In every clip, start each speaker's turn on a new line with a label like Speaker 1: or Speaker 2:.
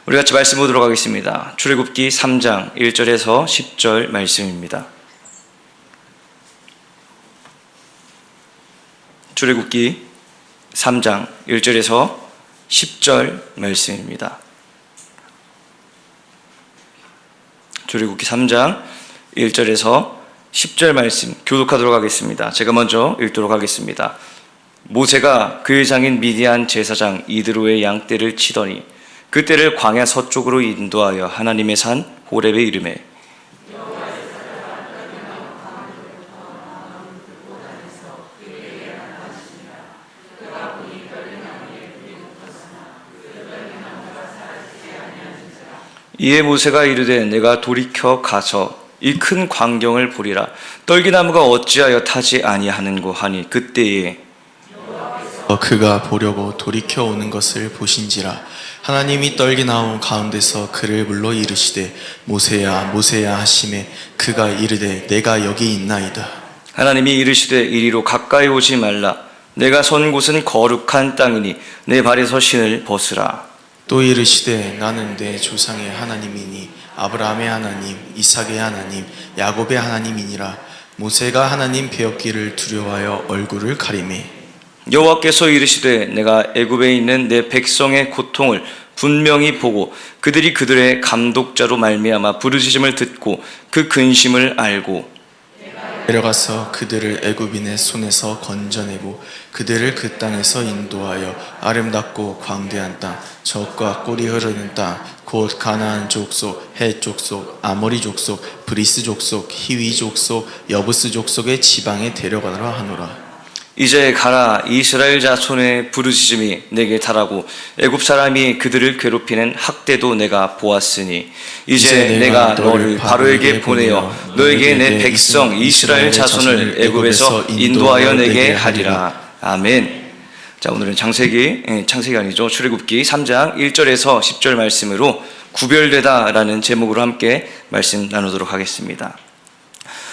Speaker 1: 우리 같이 말씀 보도록 하겠습니다. 출애굽기 3장 1절에서 10절 말씀입니다. 출애굽기 3장 1절에서 10절 말씀입니다. 출애굽기 3장 1절에서 10절 말씀 교독하도록 하겠습니다. 제가 먼저 읽도록 하겠습니다. 모세가 그의 장인 미디안 제사장 이드로의 양떼를 치더니 그 떼를 광야 서쪽으로 인도하여 하나님의 산 호렙에 이르매 이에 모세가 이르되 내가 돌이켜 가서 이 큰 광경을 보리라. 떨기나무가 어찌하여 타지 아니하는고 하니 그때에
Speaker 2: 그가 보려고 돌이켜 오는 것을 보신지라. 하나님이 떨기나무 가운데서 그를 불러 이르시되 모세야 모세야 하시매 그가 이르되 내가 여기 있나이다.
Speaker 1: 하나님이 이르시되 이리로 가까이 오지 말라. 내가 선 곳은 거룩한 땅이니 내 발에서 신을 벗으라.
Speaker 2: 또 이르시되 나는 내 조상의 하나님이니 아브라함의 하나님 이삭의 하나님 야곱의 하나님이니라. 모세가 하나님 배웠기를 두려워하여 얼굴을 가리매
Speaker 1: 여호와께서 이르시되 내가 애굽에 있는 내 백성의 고통을 분명히 보고 그들이 그들의 감독자로 말미암아 부르짖음을 듣고 그 근심을 알고
Speaker 2: 내려가서 그들을 애굽인의 손에서 건져내고 그들을 그 땅에서 인도하여 아름답고 광대한 땅 젖과 꿀이 흐르는 땅 곧 가나안 족속, 헷 족속, 아모리 족속, 브리스 족속, 히위 족속, 여부스 족속의 지방에 데려가라 하노라.
Speaker 1: 이제 가라. 이스라엘 자손의 부르짖음이 내게 달하고 애굽 사람이 그들을 괴롭히는 학대도 내가 보았으니 이제 내가 너를 바로에게 보내어 너에게 내 백성 이스라엘 자손을 애굽에서 인도하여 내게 하리라. 아멘. 자, 오늘은 창세기 아니죠. 출애굽기 3장 1절에서 10절 말씀으로 구별되다라는 제목으로 함께 말씀 나누도록 하겠습니다.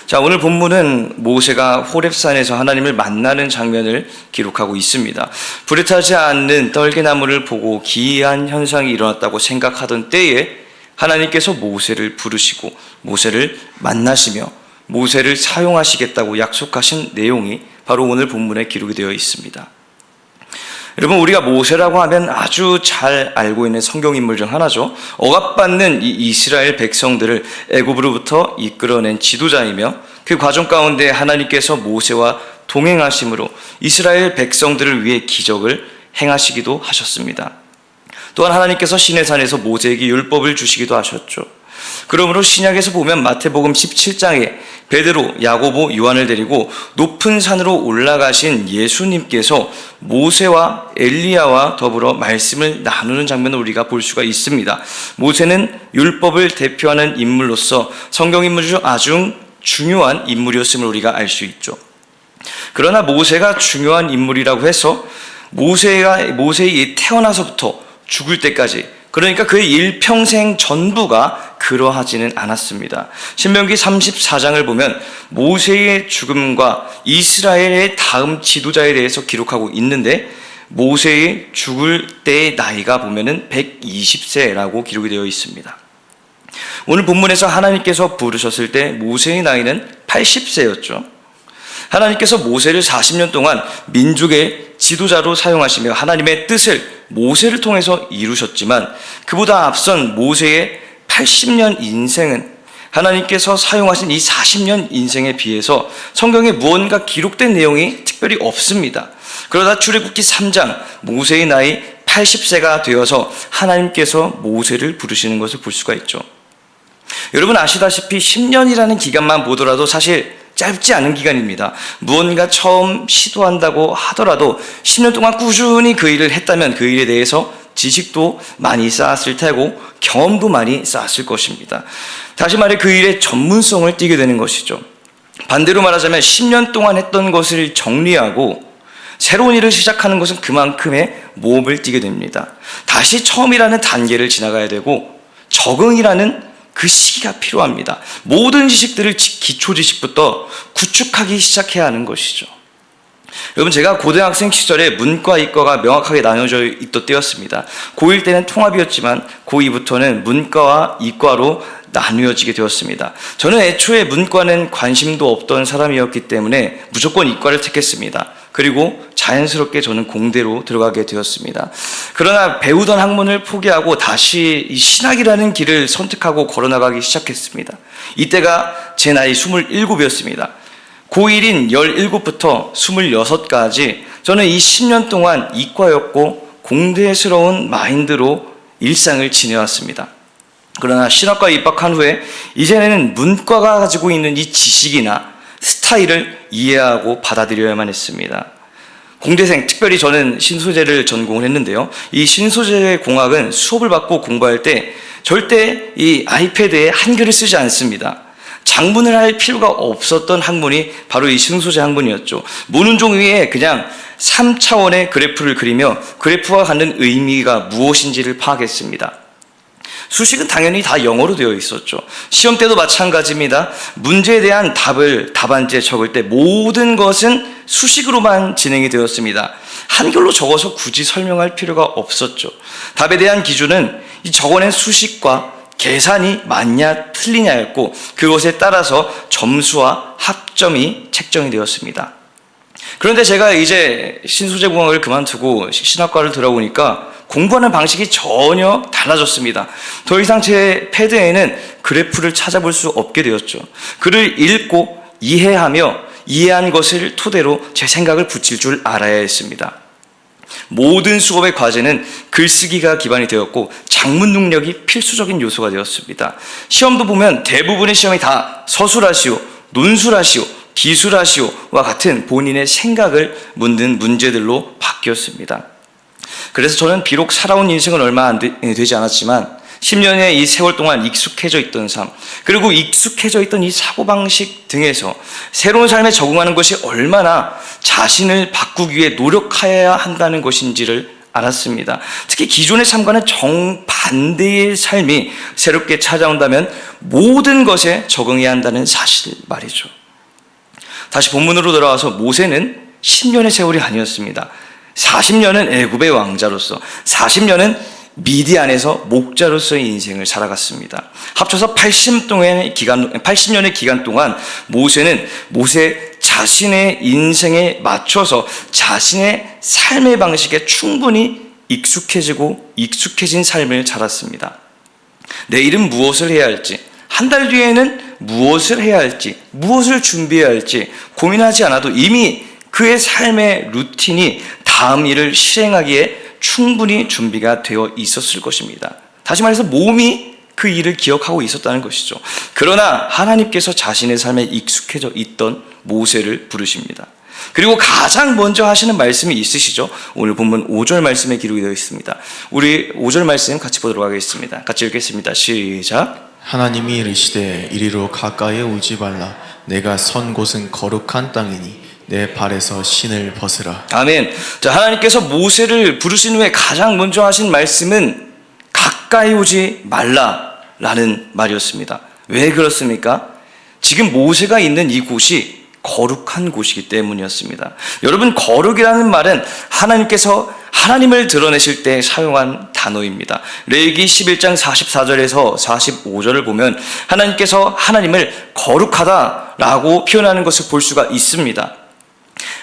Speaker 1: 자, 오늘 본문은 모세가 호렙산에서 하나님을 만나는 장면을 기록하고 있습니다. 불에 타지 않는 떨기나무를 보고 기이한 현상이 일어났다고 생각하던 때에 하나님께서 모세를 부르시고 모세를 만나시며 모세를 사용하시겠다고 약속하신 내용이 바로 오늘 본문에 기록이 되어 있습니다. 여러분, 우리가 모세라고 하면 아주 잘 알고 있는 성경 인물 중 하나죠. 억압받는 이 이스라엘 백성들을 애굽으로부터 이끌어낸 지도자이며 그 과정 가운데 하나님께서 모세와 동행하심으로 이스라엘 백성들을 위해 기적을 행하시기도 하셨습니다. 또한 하나님께서 시내산에서 모세에게 율법을 주시기도 하셨죠. 그러므로 신약에서 보면 마태복음 17장에 베드로, 야고보, 요한을 데리고 높은 산으로 올라가신 예수님께서 모세와 엘리야와 더불어 말씀을 나누는 장면을 우리가 볼 수가 있습니다. 모세는 율법을 대표하는 인물로서 성경 인물 중 아주 중요한 인물이었음을 우리가 알 수 있죠. 그러나 모세가 중요한 인물이라고 해서 모세의 태어나서부터 죽을 때까지, 그러니까 그의 일평생 전부가 그러하지는 않았습니다. 신명기 34장을 보면 모세의 죽음과 이스라엘의 다음 지도자에 대해서 기록하고 있는데 모세의 죽을 때의 나이가 보면은 120세라고 기록이 되어 있습니다. 오늘 본문에서 하나님께서 부르셨을 때 모세의 나이는 80세였죠. 하나님께서 모세를 40년 동안 민족의 지도자로 사용하시며 하나님의 뜻을 모세를 통해서 이루셨지만 그보다 앞선 모세의 80년 인생은 하나님께서 사용하신 이 40년 인생에 비해서 성경에 무언가 기록된 내용이 특별히 없습니다. 그러다 출애굽기 3장 모세의 나이 80세가 되어서 하나님께서 모세를 부르시는 것을 볼 수가 있죠. 여러분 아시다시피 10년이라는 기간만 보더라도 사실 짧지 않은 기간입니다. 무언가 처음 시도한다고 하더라도 10년 동안 꾸준히 그 일을 했다면 그 일에 대해서 지식도 많이 쌓았을 테고 경험도 많이 쌓았을 것입니다. 다시 말해 그 일의 전문성을 띠게 되는 것이죠. 반대로 말하자면 10년 동안 했던 것을 정리하고 새로운 일을 시작하는 것은 그만큼의 모험을 띠게 됩니다. 다시 처음이라는 단계를 지나가야 되고 적응이라는 그 시기가 필요합니다. 모든 지식들을 기초 지식부터 구축하기 시작해야 하는 것이죠. 여러분, 제가 고등학생 시절에 문과, 이과가 명확하게 나눠져 있던 때였습니다. 고1 때는 통합이었지만 고2부터는 문과와 이과로 나누어지게 되었습니다. 저는 애초에 문과는 관심도 없던 사람이었기 때문에 무조건 이과를 택했습니다. 그리고 자연스럽게 저는 공대로 들어가게 되었습니다. 그러나 배우던 학문을 포기하고 다시 이 신학이라는 길을 선택하고 걸어나가기 시작했습니다. 이때가 제 나이 27이었습니다. 고1인 17부터 26까지 저는 이 10년 동안 이과였고 공대스러운 마인드로 일상을 지내왔습니다. 그러나 신학과에 입학한 후에 이제는 문과가 가지고 있는 이 지식이나 스타일을 이해하고 받아들여야만 했습니다. 공대생, 특별히 저는 신소재를 전공을 했는데요. 이 신소재 공학은 수업을 받고 공부할 때 절대 이 아이패드에 한글을 쓰지 않습니다. 장문을 할 필요가 없었던 학문이 바로 이 신소재 학문이었죠. 문운종 위에 그냥 3차원의 그래프를 그리며 그래프와 갖는 의미가 무엇인지를 파악했습니다. 수식은 당연히 다 영어로 되어 있었죠. 시험 때도 마찬가지입니다. 문제에 대한 답안지에 적을 때 모든 것은 수식으로만 진행이 되었습니다. 한글로 적어서 굳이 설명할 필요가 없었죠. 답에 대한 기준은 이 적어낸 수식과 계산이 맞냐 틀리냐였고 그것에 따라서 점수와 학점이 책정이 되었습니다. 그런데 제가 이제 신소재공학을 그만두고 신학과를 들어보니까 공부하는 방식이 전혀 달라졌습니다. 더 이상 제 패드에는 그래프를 찾아볼 수 없게 되었죠. 글을 읽고 이해하며 이해한 것을 토대로 제 생각을 붙일 줄 알아야 했습니다. 모든 수업의 과제는 글쓰기가 기반이 되었고 작문 능력이 필수적인 요소가 되었습니다. 시험도 보면 대부분의 시험이 다 서술하시오, 논술하시오, 기술하시오와 같은 본인의 생각을 묻는 문제들로 바뀌었습니다. 그래서 저는 비록 살아온 인생은 얼마 되지 않았지만 10년의 이 세월 동안 익숙해져 있던 삶, 그리고 익숙해져 있던 이 사고방식 등에서 새로운 삶에 적응하는 것이 얼마나 자신을 바꾸기 위해 노력해야 한다는 것인지를 알았습니다. 특히 기존의 삶과는 정반대의 삶이 새롭게 찾아온다면 모든 것에 적응해야 한다는 사실 말이죠. 다시 본문으로 돌아와서 모세는 10년의 세월이 아니었습니다. 40년은 애굽의 왕자로서, 40년은 미디안에서 목자로서의 인생을 살아갔습니다. 합쳐서 80년의 기간 동안 모세는 자신의 인생에 맞춰서 자신의 삶의 방식에 충분히 익숙해진 삶을 살았습니다. 내일은 무엇을 해야 할지, 한 달 뒤에는 무엇을 해야 할지, 무엇을 준비해야 할지 고민하지 않아도 이미 그의 삶의 루틴이 다음 일을 실행하기에 충분히 준비가 되어 있었을 것입니다. 다시 말해서 몸이 그 일을 기억하고 있었다는 것이죠. 그러나 하나님께서 자신의 삶에 익숙해져 있던 모세를 부르십니다. 그리고 가장 먼저 하시는 말씀이 있으시죠. 오늘 본문 5절 말씀에 기록이 되어 있습니다. 우리 5절 말씀 같이 보도록 하겠습니다. 같이 읽겠습니다. 시작.
Speaker 2: 하나님이 이르시되 이리로 가까이 오지 말라. 내가 선 곳은 거룩한 땅이니 내 발에서 신을 벗으라.
Speaker 1: 아멘. 자, 하나님께서 모세를 부르신 후에 가장 먼저 하신 말씀은 가까이 오지 말라라는 말이었습니다. 왜 그렇습니까? 지금 모세가 있는 이 곳이 거룩한 곳이기 때문이었습니다. 여러분, 거룩이라는 말은 하나님께서 하나님을 드러내실 때 사용한 단어입니다. 레위기 11장 44절에서 45절을 보면 하나님께서 하나님을 거룩하다라고 표현하는 것을 볼 수가 있습니다.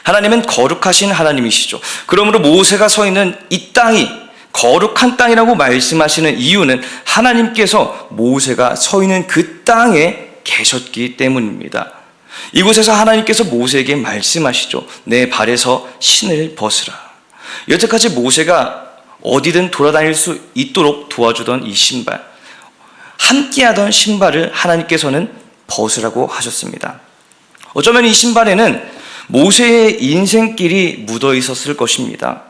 Speaker 1: 하나님은 거룩하신 하나님이시죠. 그러므로 모세가 서 있는 이 땅이 거룩한 땅이라고 말씀하시는 이유는 하나님께서 모세가 서 있는 그 땅에 계셨기 때문입니다. 이곳에서 하나님께서 모세에게 말씀하시죠. 내 발에서 신을 벗으라. 여태까지 모세가 어디든 돌아다닐 수 있도록 도와주던 이 신발, 함께하던 신발을 하나님께서는 벗으라고 하셨습니다. 어쩌면 이 신발에는 모세의 인생길이 묻어 있었을 것입니다.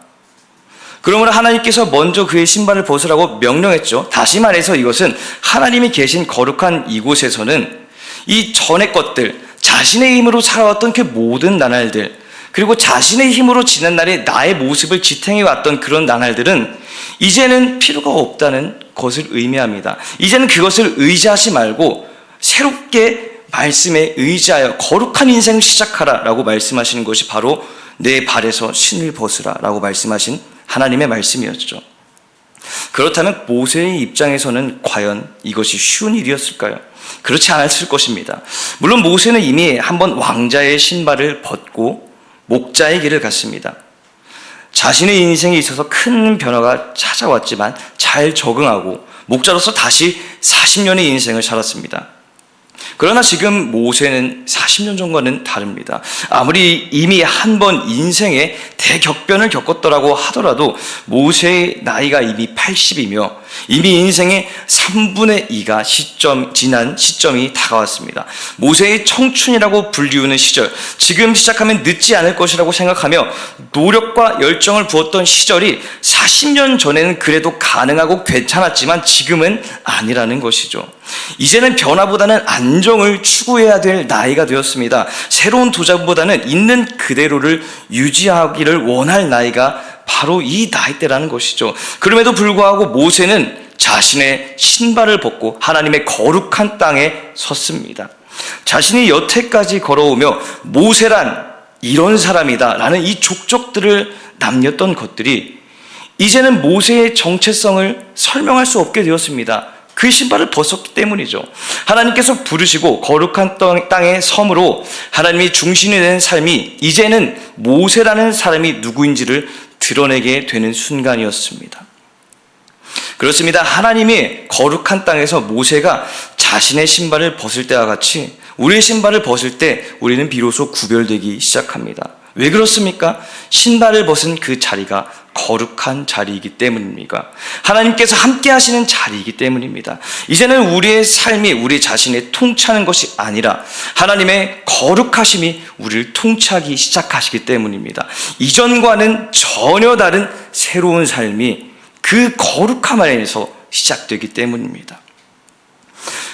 Speaker 1: 그러므로 하나님께서 먼저 그의 신발을 벗으라고 명령했죠. 다시 말해서 이것은 하나님이 계신 거룩한 이곳에서는 이 전의 것들, 자신의 힘으로 살아왔던 그 모든 나날들, 그리고 자신의 힘으로 지난 날에 나의 모습을 지탱해왔던 그런 나날들은 이제는 필요가 없다는 것을 의미합니다. 이제는 그것을 의지하지 말고 새롭게 말씀에 의지하여 거룩한 인생을 시작하라 라고 말씀하시는 것이 바로 내 발에서 신을 벗으라 라고 말씀하신 하나님의 말씀이었죠. 그렇다면 모세의 입장에서는 과연 이것이 쉬운 일이었을까요? 그렇지 않았을 것입니다. 물론 모세는 이미 한번 왕자의 신발을 벗고 목자의 길을 갔습니다. 자신의 인생에 있어서 큰 변화가 찾아왔지만 잘 적응하고 목자로서 다시 40년의 인생을 살았습니다. 그러나 지금 모세는 40년 전과는 다릅니다. 아무리 이미 한 번 인생에 대격변을 겪었더라고 하더라도 모세의 나이가 이미 80이며 이미 인생의 3분의 2가 지난 시점이 다가왔습니다. 모세의 청춘이라고 불리우는 시절, 지금 시작하면 늦지 않을 것이라고 생각하며 노력과 열정을 부었던 시절이 40년 전에는 그래도 가능하고 괜찮았지만 지금은 아니라는 것이죠. 이제는 변화보다는 안정을 추구해야 될 나이가 되었습니다. 새로운 도전보다는 있는 그대로를 유지하기를 원할 나이가 바로 이 나이대라는 것이죠. 그럼에도 불구하고 모세는 자신의 신발을 벗고 하나님의 거룩한 땅에 섰습니다. 자신이 여태까지 걸어오며 모세란 이런 사람이다 라는 이 족적들을 남겼던 것들이 이제는 모세의 정체성을 설명할 수 없게 되었습니다. 그 신발을 벗었기 때문이죠. 하나님께서 부르시고 거룩한 땅의 섬으로 하나님이 중심이 된 삶이 이제는 모세라는 사람이 누구인지를 드러내게 되는 순간이었습니다. 그렇습니다. 하나님이 거룩한 땅에서 모세가 자신의 신발을 벗을 때와 같이 우리의 신발을 벗을 때 우리는 비로소 구별되기 시작합니다. 왜 그렇습니까? 신발을 벗은 그 자리가 거룩한 자리이기 때문입니다. 하나님께서 함께 하시는 자리이기 때문입니다. 이제는 우리의 삶이 우리 자신에 통치하는 것이 아니라 하나님의 거룩하심이 우리를 통치하기 시작하시기 때문입니다. 이전과는 전혀 다른 새로운 삶이 그 거룩함 안에서 시작되기 때문입니다.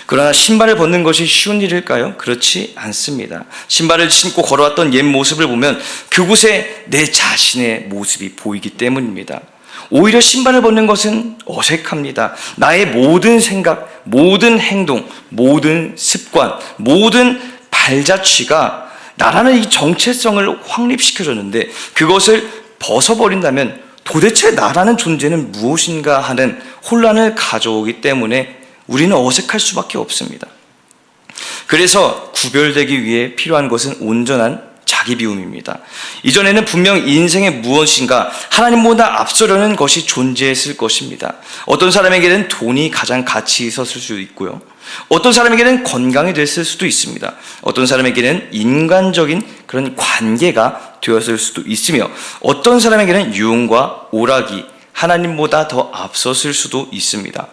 Speaker 1: 그러나 신발을 벗는 것이 쉬운 일일까요? 그렇지 않습니다. 신발을 신고 걸어왔던 옛 모습을 보면 그곳에 내 자신의 모습이 보이기 때문입니다. 오히려 신발을 벗는 것은 어색합니다. 나의 모든 생각, 모든 행동, 모든 습관, 모든 발자취가 나라는 이 정체성을 확립시켜줬는데 그것을 벗어버린다면 도대체 나라는 존재는 무엇인가 하는 혼란을 가져오기 때문에 우리는 어색할 수밖에 없습니다. 그래서 구별되기 위해 필요한 것은 온전한 자기 비움입니다. 이전에는 분명 인생에 무엇인가 하나님보다 앞서려는 것이 존재했을 것입니다. 어떤 사람에게는 돈이 가장 가치 있었을 수도 있고요. 어떤 사람에게는 건강이 됐을 수도 있습니다. 어떤 사람에게는 인간적인 그런 관계가 되었을 수도 있으며 어떤 사람에게는 유흥과 오락이 하나님보다 더 앞섰을 수도 있습니다.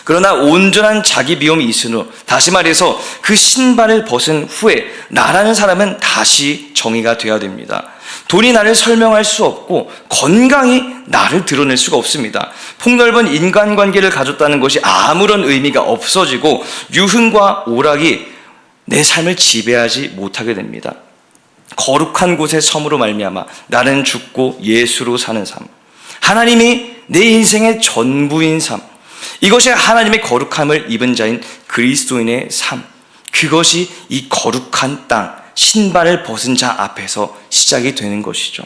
Speaker 1: 그러나 온전한 자기 비움이 있은 후, 다시 말해서 그 신발을 벗은 후에 나라는 사람은 다시 정의가 되어야 됩니다. 돈이 나를 설명할 수 없고 건강이 나를 드러낼 수가 없습니다. 폭넓은 인간관계를 가졌다는 것이 아무런 의미가 없어지고 유흥과 오락이 내 삶을 지배하지 못하게 됩니다. 거룩한 곳의 섬으로 말미암아 나는 죽고 예수로 사는 삶, 하나님이 내 인생의 전부인 삶, 이것이 하나님의 거룩함을 입은 자인 그리스도인의 삶, 그것이 이 거룩한 땅, 신발을 벗은 자 앞에서 시작이 되는 것이죠.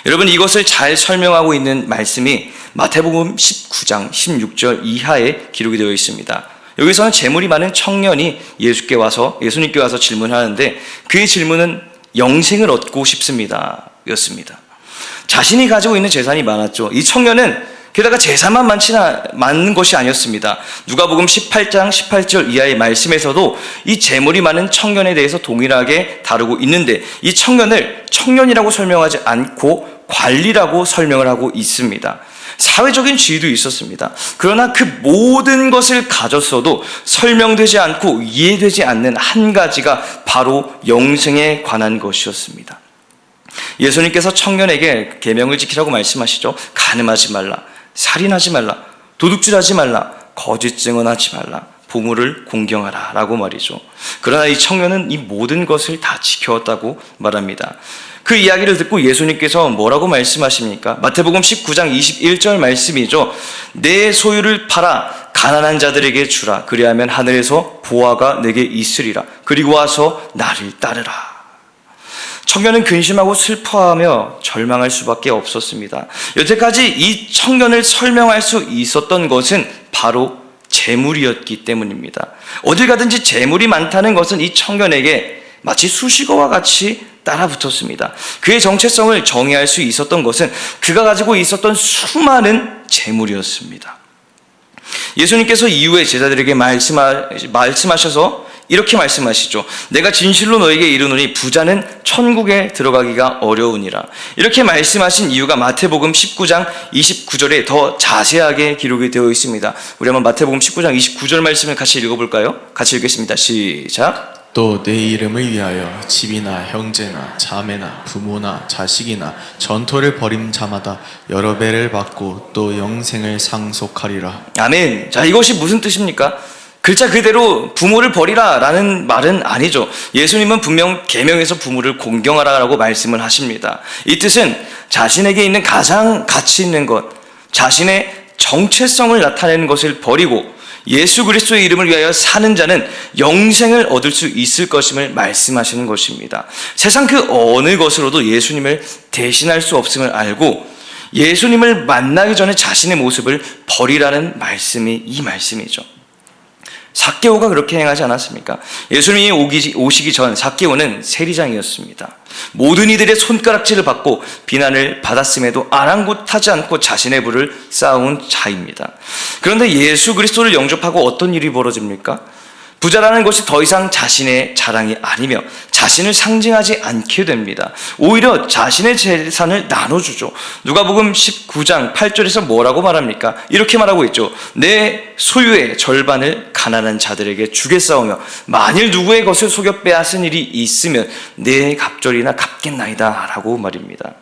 Speaker 1: 여러분, 이것을 잘 설명하고 있는 말씀이 마태복음 19장 16절 이하에 기록이 되어 있습니다. 여기서는 재물이 많은 청년이 예수님께 와서 질문하는데 그의 질문은 영생을 얻고 싶습니다 였습니다. 자신이 가지고 있는 재산이 많았죠. 이 청년은 게다가 재산만 많은 것이 아니었습니다. 누가복음 18장 18절 이하의 말씀에서도 이 재물이 많은 청년에 대해서 동일하게 다루고 있는데 이 청년을 청년이라고 설명하지 않고 관리라고 설명을 하고 있습니다. 사회적인 지위도 있었습니다. 그러나 그 모든 것을 가졌어도 설명되지 않고 이해되지 않는 한 가지가 바로 영생에 관한 것이었습니다. 예수님께서 청년에게 계명을 지키라고 말씀하시죠. 간음하지 말라, 살인하지 말라, 도둑질하지 말라, 거짓 증언하지 말라, 부모를 공경하라 라고 말이죠. 그러나 이 청년은 이 모든 것을 다 지켜왔다고 말합니다. 그 이야기를 듣고 예수님께서 뭐라고 말씀하십니까? 마태복음 19장 21절 말씀이죠. 내 소유를 팔아 가난한 자들에게 주라. 그리하면 하늘에서 보화가 내게 있으리라. 그리고 와서 나를 따르라. 청년은 근심하고 슬퍼하며 절망할 수밖에 없었습니다. 여태까지 이 청년을 설명할 수 있었던 것은 바로 재물이었기 때문입니다. 어딜 가든지 재물이 많다는 것은 이 청년에게 마치 수식어와 같이 따라붙었습니다. 그의 정체성을 정의할 수 있었던 것은 그가 가지고 있었던 수많은 재물이었습니다. 예수님께서 이후에 제자들에게 말씀하셔서 이렇게 말씀하시죠. 내가 진실로 너에게 이르노니 부자는 천국에 들어가기가 어려우니라. 이렇게 말씀하신 이유가 마태복음 19장 29절에 더 자세하게 기록이 되어 있습니다. 우리 한번 마태복음 19장 29절 말씀을 같이 읽어볼까요? 같이 읽겠습니다. 시작.
Speaker 2: 또 내 이름을 위하여 집이나 형제나 자매나 부모나 자식이나 전토를 벌인 자마다 여러 배를 받고 또 영생을 상속하리라.
Speaker 1: 아멘. 자, 이것이 무슨 뜻입니까? 글자 그대로 부모를 버리라 라는 말은 아니죠. 예수님은 분명 계명에서 부모를 공경하라고 말씀을 하십니다. 이 뜻은 자신에게 있는 가장 가치 있는 것, 자신의 정체성을 나타내는 것을 버리고 예수 그리스도의 이름을 위하여 사는 자는 영생을 얻을 수 있을 것임을 말씀하시는 것입니다. 세상 그 어느 것으로도 예수님을 대신할 수 없음을 알고 예수님을 만나기 전에 자신의 모습을 버리라는 말씀이 이 말씀이죠. 삭개오가 그렇게 행하지 않았습니까? 예수님이 오시기 전 삭개오는 세리장이었습니다. 모든 이들의 손가락질을 받고 비난을 받았음에도 아랑곳하지 않고 자신의 부를 쌓아온 자입니다. 그런데 예수 그리스도를 영접하고 어떤 일이 벌어집니까? 부자라는 것이 더 이상 자신의 자랑이 아니며 자신을 상징하지 않게 됩니다. 오히려 자신의 재산을 나눠주죠. 누가복음 19장 8절에서 뭐라고 말합니까? 이렇게 말하고 있죠. 내 소유의 절반을 가난한 자들에게 주겠사오며 만일 누구의 것을 속여 빼앗은 일이 있으면 내 갑절이나 갚겠나이다 라고 말입니다.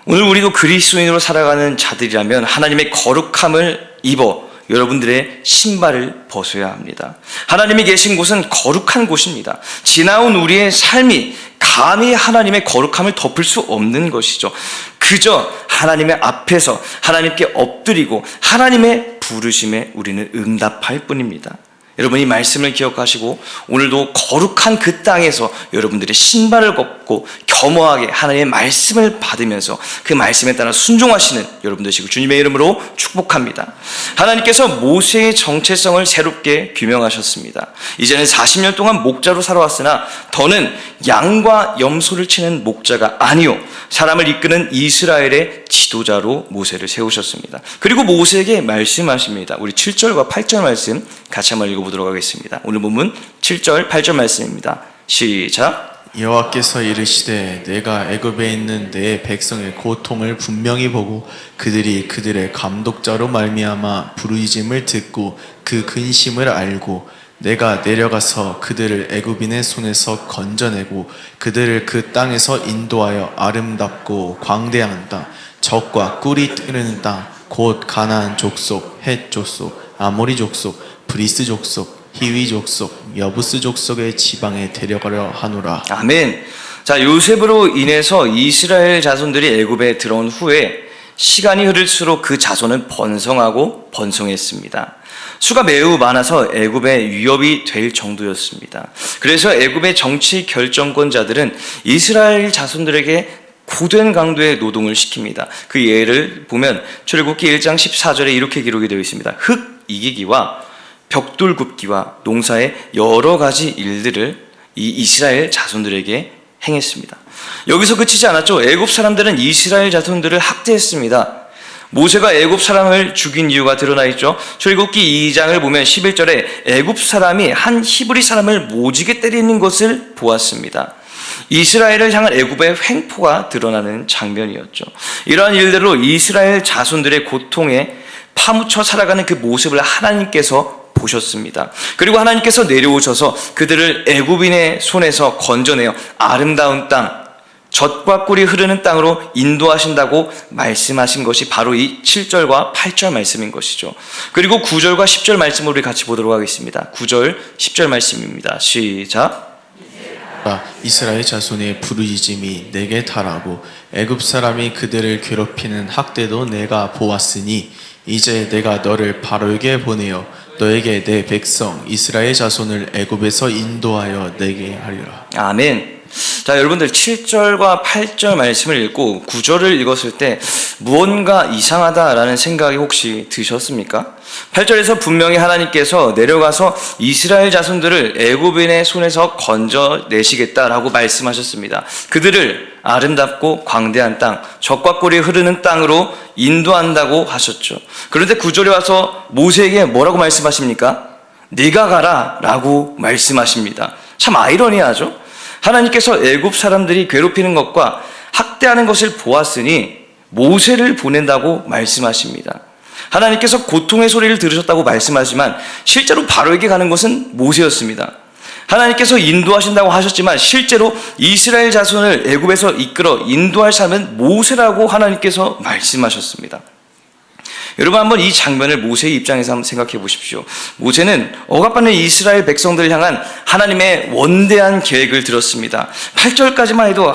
Speaker 1: 오늘 우리도 그리스도인으로 살아가는 자들이라면 하나님의 거룩함을 입어 여러분들의 신발을 벗어야 합니다. 하나님이 계신 곳은 거룩한 곳입니다. 지나온 우리의 삶이 감히 하나님의 거룩함을 덮을 수 없는 것이죠. 그저 하나님의 앞에서 하나님께 엎드리고 하나님의 부르심에 우리는 응답할 뿐입니다. 여러분 이 말씀을 기억하시고 오늘도 거룩한 그 땅에서 여러분들의 신발을 걷고 겸허하게 하나님의 말씀을 받으면서 그 말씀에 따라 순종하시는 여러분 되시고 주님의 이름으로 축복합니다. 하나님께서 모세의 정체성을 새롭게 규명하셨습니다. 이제는 40년 동안 목자로 살아왔으나 더는 양과 염소를 치는 목자가 아니요 사람을 이끄는 이스라엘의 지도자로 모세를 세우셨습니다. 그리고 모세에게 말씀하십니다. 우리 7절과 8절 말씀 같이 한번 읽어보도록 하겠습니다. 오늘 본문 7절 8절 말씀입니다. 시작.
Speaker 2: 여호와께서 이르시되 내가 애굽에 있는 내 백성의 고통을 분명히 보고 그들이 그들의 감독자로 말미암아 부르짖음을 듣고 그 근심을 알고 내가 내려가서 그들을 애굽인의 손에서 건져내고 그들을 그 땅에서 인도하여 아름답고 광대한 땅 젖과 꿀이 흐르는 땅 곧 가나안 족속, 헷 족속, 아모리 족속, 브리스 족속, 히위 족속, 여부스 족속의 지방에 데려가려 하노라.
Speaker 1: 아멘. 자, 요셉으로 인해서 이스라엘 자손들이 애굽에 들어온 후에 시간이 흐를수록 그 자손은 번성하고 번성했습니다. 수가 매우 많아서 애굽의 위협이 될 정도였습니다. 그래서 애굽의 정치 결정권자들은 이스라엘 자손들에게 고된 강도의 노동을 시킵니다. 그 예를 보면 출애굽기 1장 14절에 이렇게 기록이 되어 있습니다. 흙 이기기와 벽돌 굽기와 농사의 여러 가지 일들을 이 이스라엘 자손들에게 행했습니다. 여기서 그치지 않았죠. 애굽 사람들은 이스라엘 자손들을 학대했습니다. 모세가 애굽 사람을 죽인 이유가 드러나 있죠. 출애굽기 2장을 보면 11절에 애굽 사람이 한 히브리 사람을 모지게 때리는 것을 보았습니다. 이스라엘을 향한 애굽의 횡포가 드러나는 장면이었죠. 이러한 일들로 이스라엘 자손들의 고통에 파묻혀 살아가는 그 모습을 하나님께서 보셨습니다. 그리고 하나님께서 내려오셔서 그들을 애굽인의 손에서 건져내어 아름다운 땅, 젖과 꿀이 흐르는 땅으로 인도하신다고 말씀하신 것이 바로 이 7절과 8절 말씀인 것이죠. 그리고 9절과 10절 말씀을 우리 같이 보도록 하겠습니다. 9절, 10절 말씀입니다. 시작.
Speaker 2: 이스라엘 자손의 부르짖음이 내게 달하고 애굽 사람이 그들을 괴롭히는 학대도 내가 보았으니 이제 내가 너를 바로에게 보내어 너에게 내 백성 이스라엘 자손을 애굽에서 인도하여 내게 하리라.
Speaker 1: 아멘. 자, 여러분들 7절과 8절 말씀을 읽고 9절을 읽었을 때 무언가 이상하다라는 생각이 혹시 드셨습니까? 8절에서 분명히 하나님께서 내려가서 이스라엘 자손들을 애굽인의 손에서 건져내시겠다라고 말씀하셨습니다. 그들을 아름답고 광대한 땅, 젖과 꿀이 흐르는 땅으로 인도한다고 하셨죠. 그런데 9절에 와서 모세에게 뭐라고 말씀하십니까? 네가 가라 라고 말씀하십니다. 참 아이러니하죠? 하나님께서 애굽 사람들이 괴롭히는 것과 학대하는 것을 보았으니 모세를 보낸다고 말씀하십니다. 하나님께서 고통의 소리를 들으셨다고 말씀하지만 실제로 바로에게 가는 것은 모세였습니다. 하나님께서 인도하신다고 하셨지만 실제로 이스라엘 자손을 애굽에서 이끌어 인도할 사람은 모세라고 하나님께서 말씀하셨습니다. 여러분, 한번 이 장면을 모세의 입장에서 한번 생각해 보십시오. 모세는 억압받는 이스라엘 백성들을 향한 하나님의 원대한 계획을 들었습니다. 8절까지만 해도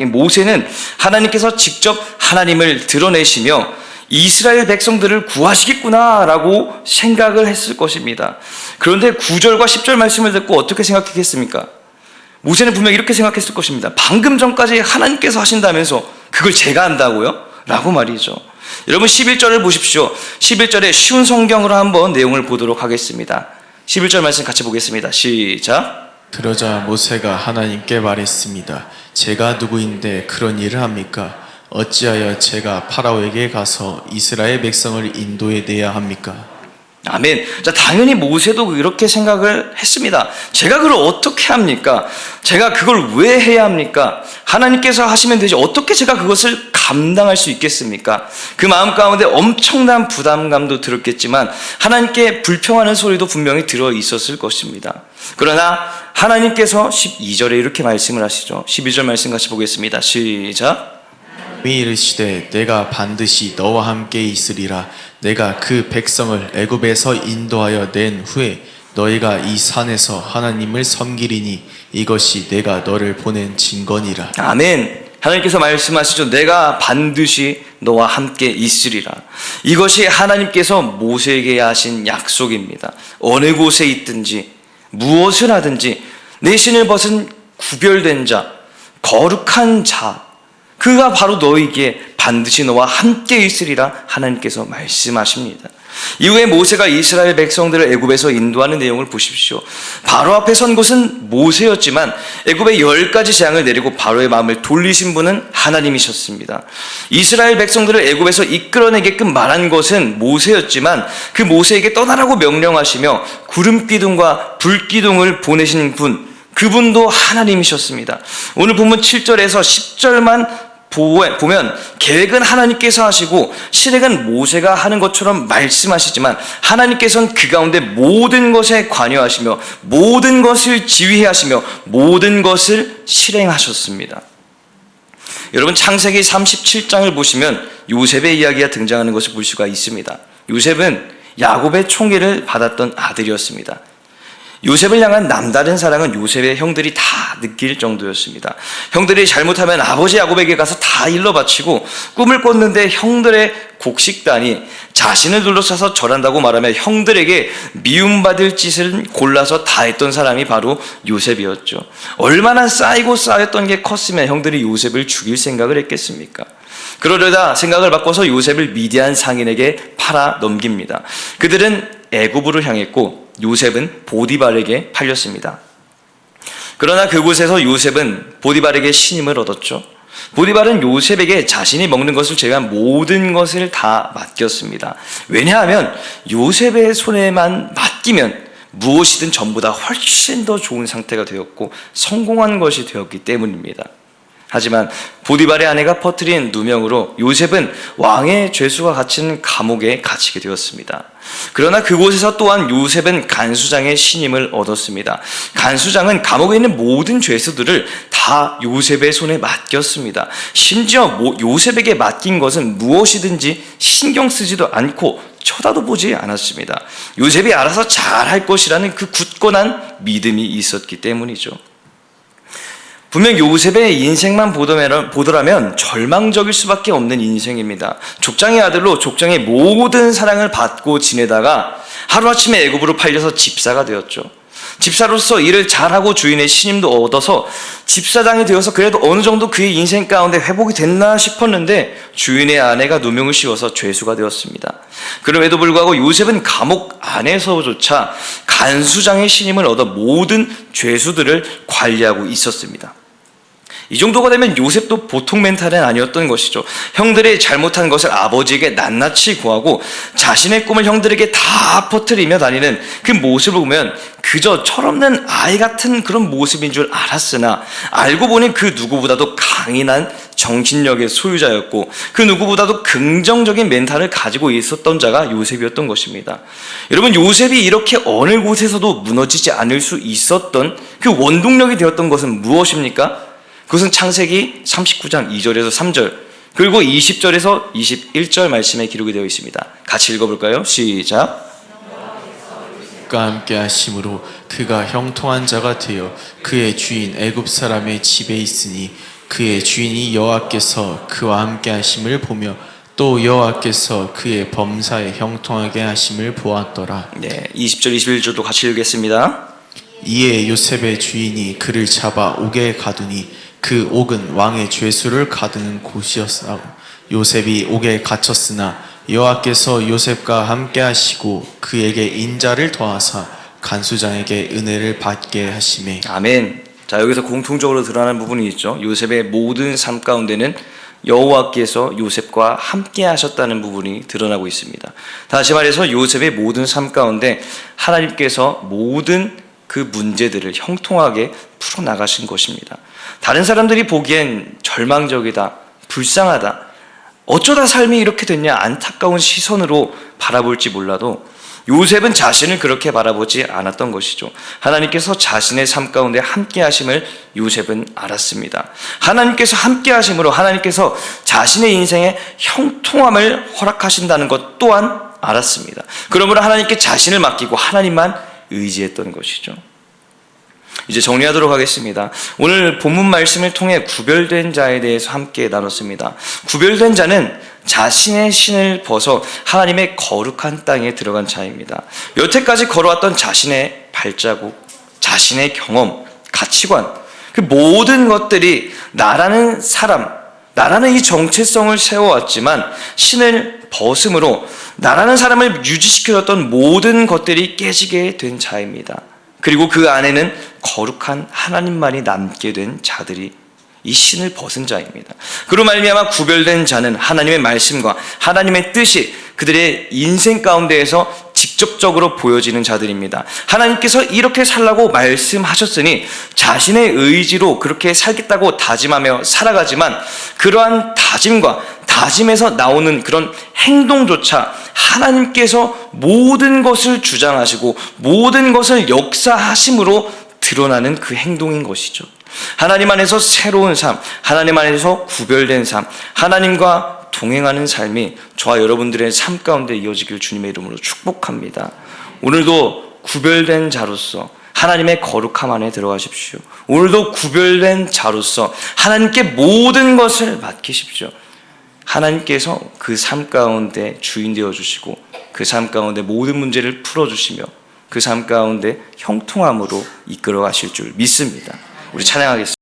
Speaker 1: 모세는 하나님께서 직접 하나님을 드러내시며 이스라엘 백성들을 구하시겠구나라고 생각을 했을 것입니다. 그런데 9절과 10절 말씀을 듣고 어떻게 생각했겠습니까? 모세는 분명히 이렇게 생각했을 것입니다. 방금 전까지 하나님께서 하신다면서 그걸 제가 한다고요? 라고 말이죠. 여러분, 11절을 보십시오. 11절에 쉬운 성경으로 한번 내용을 보도록 하겠습니다. 11절 말씀 같이 보겠습니다. 시작.
Speaker 2: 그러자 모세가 하나님께 말했습니다. 제가 누구인데 그런 일을 합니까? 어찌하여 제가 파라오에게 가서 이스라엘 백성을 인도해 내야 합니까?
Speaker 1: 아멘. 자, 당연히 모세도 이렇게 생각을 했습니다. 제가 그걸 어떻게 합니까? 제가 그걸 왜 해야 합니까? 하나님께서 하시면 되지 어떻게 제가 그것을 감당할 수 있겠습니까? 그 마음 가운데 엄청난 부담감도 들었겠지만 하나님께 불평하는 소리도 분명히 들어 있었을 것입니다. 그러나 하나님께서 12절에 이렇게 말씀을 하시죠. 12절 말씀 같이 보겠습니다. 시작.
Speaker 2: 이르시되 내가 반드시 너와 함께 있으리라. 내가 그 백성을 애굽에서 인도하여 낸 후에 너희가 이 산에서 하나님을 섬기리니 이것이 내가 너를 보낸 증거니라.
Speaker 1: 아멘. 하나님께서 말씀하시죠. 내가 반드시 너와 함께 있으리라. 이것이 하나님께서 모세에게 하신 약속입니다. 어느 곳에 있든지 무엇을 하든지 내 신을 벗은 구별된 자, 거룩한 자, 그가 바로 너희에게 반드시 너와 함께 있으리라 하나님께서 말씀하십니다. 이후에 모세가 이스라엘 백성들을 애굽에서 인도하는 내용을 보십시오. 바로 앞에 선 곳은 모세였지만 애굽의 10가지 재앙을 내리고 바로의 마음을 돌리신 분은 하나님이셨습니다. 이스라엘 백성들을 애굽에서 이끌어내게끔 말한 것은 모세였지만 그 모세에게 떠나라고 명령하시며 구름기둥과 불기둥을 보내신 분, 그분도 하나님이셨습니다. 오늘 본문 7절에서 10절만 보면 계획은 하나님께서 하시고 실행은 모세가 하는 것처럼 말씀하시지만 하나님께서는 그 가운데 모든 것에 관여하시며 모든 것을 지휘하시며 모든 것을 실행하셨습니다. 여러분, 창세기 37장을 보시면 요셉의 이야기가 등장하는 것을 볼 수가 있습니다. 요셉은 야곱의 총애를 받았던 아들이었습니다. 요셉을 향한 남다른 사랑은 요셉의 형들이 다 느낄 정도였습니다. 형들이 잘못하면 아버지 야곱에게 가서 다 일러 바치고 꿈을 꿨는데 형들의 곡식단이 자신을 둘러싸서 절한다고 말하며 형들에게 미움받을 짓을 골라서 다 했던 사람이 바로 요셉이었죠. 얼마나 쌓였던 게 컸으면 형들이 요셉을 죽일 생각을 했겠습니까? 그러려다 생각을 바꿔서 요셉을 미디안 상인에게 팔아 넘깁니다. 그들은 애굽으로 향했고 요셉은 보디발에게 팔렸습니다. 그러나 그곳에서 요셉은 보디발에게 신임을 얻었죠. 보디발은 요셉에게 자신이 먹는 것을 제외한 모든 것을 다 맡겼습니다. 왜냐하면 요셉의 손에만 맡기면 무엇이든 전보다 훨씬 더 좋은 상태가 되었고 성공한 것이 되었기 때문입니다. 하지만 보디발의 아내가 퍼뜨린 누명으로 요셉은 왕의 죄수가 갇힌 감옥에 갇히게 되었습니다. 그러나 그곳에서 또한 요셉은 간수장의 신임을 얻었습니다. 간수장은 감옥에 있는 모든 죄수들을 다 요셉의 손에 맡겼습니다. 심지어 요셉에게 맡긴 것은 무엇이든지 신경 쓰지도 않고 쳐다도 보지 않았습니다. 요셉이 알아서 잘할 것이라는 그 굳건한 믿음이 있었기 때문이죠. 분명 요셉의 인생만 보더라면 절망적일 수밖에 없는 인생입니다. 족장의 아들로 족장의 모든 사랑을 받고 지내다가 하루아침에 애굽으로 팔려서 집사가 되었죠. 집사로서 일을 잘하고 주인의 신임도 얻어서 집사장이 되어서 그래도 어느 정도 그의 인생 가운데 회복이 됐나 싶었는데 주인의 아내가 누명을 씌워서 죄수가 되었습니다. 그럼에도 불구하고 요셉은 감옥 안에서조차 간수장의 신임을 얻어 모든 죄수들을 관리하고 있었습니다. 이 정도가 되면 요셉도 보통 멘탈은 아니었던 것이죠. 형들이 잘못한 것을 아버지에게 낱낱이 구하고 자신의 꿈을 형들에게 다 퍼뜨리며 다니는 그 모습을 보면 그저 철없는 아이 같은 그런 모습인 줄 알았으나 알고 보니 그 누구보다도 강인한 정신력의 소유자였고 그 누구보다도 긍정적인 멘탈을 가지고 있었던 자가 요셉이었던 것입니다. 여러분, 요셉이 이렇게 어느 곳에서도 무너지지 않을 수 있었던 그 원동력이 되었던 것은 무엇입니까? 그것은 창세기 39장 2절에서 3절 그리고 20절에서 21절 말씀에 기록이 되어 있습니다. 같이 읽어볼까요? 시작.
Speaker 2: 과 함께 하심으로 그가 형통한 자가 되어 그의 주인 애굽 사람의 집에 있으니 그의 주인이 여호와께서 그와 함께 하심을 보며 또 여호와께서 그의 범사에 형통하게 하심을 보았더라.
Speaker 1: 네, 20절 21절도 같이 읽겠습니다.
Speaker 2: 이에 요셉의 주인이 그를 잡아 옥에 가두니 그 옥은 왕의 죄수를 가두는 곳이었으나 요셉이 옥에 갇혔으나 여호와께서 요셉과 함께 하시고 그에게 인자를 더하사 간수장에게 은혜를 받게 하시매.
Speaker 1: 아멘. 자, 여기서 공통적으로 드러나는 부분이 있죠. 요셉의 모든 삶 가운데는 여호와께서 요셉과 함께 하셨다는 부분이 드러나고 있습니다. 다시 말해서 요셉의 모든 삶 가운데 하나님께서 모든 그 문제들을 형통하게 풀어나가신 것입니다. 다른 사람들이 보기엔 절망적이다, 불쌍하다, 어쩌다 삶이 이렇게 됐냐 안타까운 시선으로 바라볼지 몰라도 요셉은 자신을 그렇게 바라보지 않았던 것이죠. 하나님께서 자신의 삶 가운데 함께 하심을 요셉은 알았습니다. 하나님께서 함께 하심으로 하나님께서 자신의 인생에 형통함을 허락하신다는 것 또한 알았습니다. 그러므로 하나님께 자신을 맡기고 하나님만 의지했던 것이죠. 이제 정리하도록 하겠습니다. 오늘 본문 말씀을 통해 구별된 자에 대해서 함께 나눴습니다. 구별된 자는 자신의 신을 벗어 하나님의 거룩한 땅에 들어간 자입니다. 여태까지 걸어왔던 자신의 발자국, 자신의 경험, 가치관, 그 모든 것들이 나라는 사람, 나라는 이 정체성을 세워왔지만 신을 벗음으로 나라는 사람을 유지시켜줬던 모든 것들이 깨지게 된 자입니다. 그리고 그 안에는 거룩한 하나님만이 남게 된 자들이 이 신을 벗은 자입니다. 그로 말미암아 구별된 자는 하나님의 말씀과 하나님의 뜻이 그들의 인생 가운데에서 직접적으로 보여지는 자들입니다. 하나님께서 이렇게 살라고 말씀하셨으니 자신의 의지로 그렇게 살겠다고 다짐하며 살아가지만 그러한 다짐과 다짐에서 나오는 그런 행동조차 하나님께서 모든 것을 주장하시고 모든 것을 역사하심으로 드러나는 그 행동인 것이죠. 하나님 안에서 새로운 삶, 하나님 안에서 구별된 삶, 하나님과 동행하는 삶이 저와 여러분들의 삶 가운데 이어지길 주님의 이름으로 축복합니다. 오늘도 구별된 자로서 하나님의 거룩함 안에 들어가십시오. 오늘도 구별된 자로서 하나님께 모든 것을 맡기십시오. 하나님께서 그 삶 가운데 주인 되어주시고 그 삶 가운데 모든 문제를 풀어주시며 그 삶 가운데 형통함으로 이끌어 가실 줄 믿습니다. 우리 찬양하겠습니다.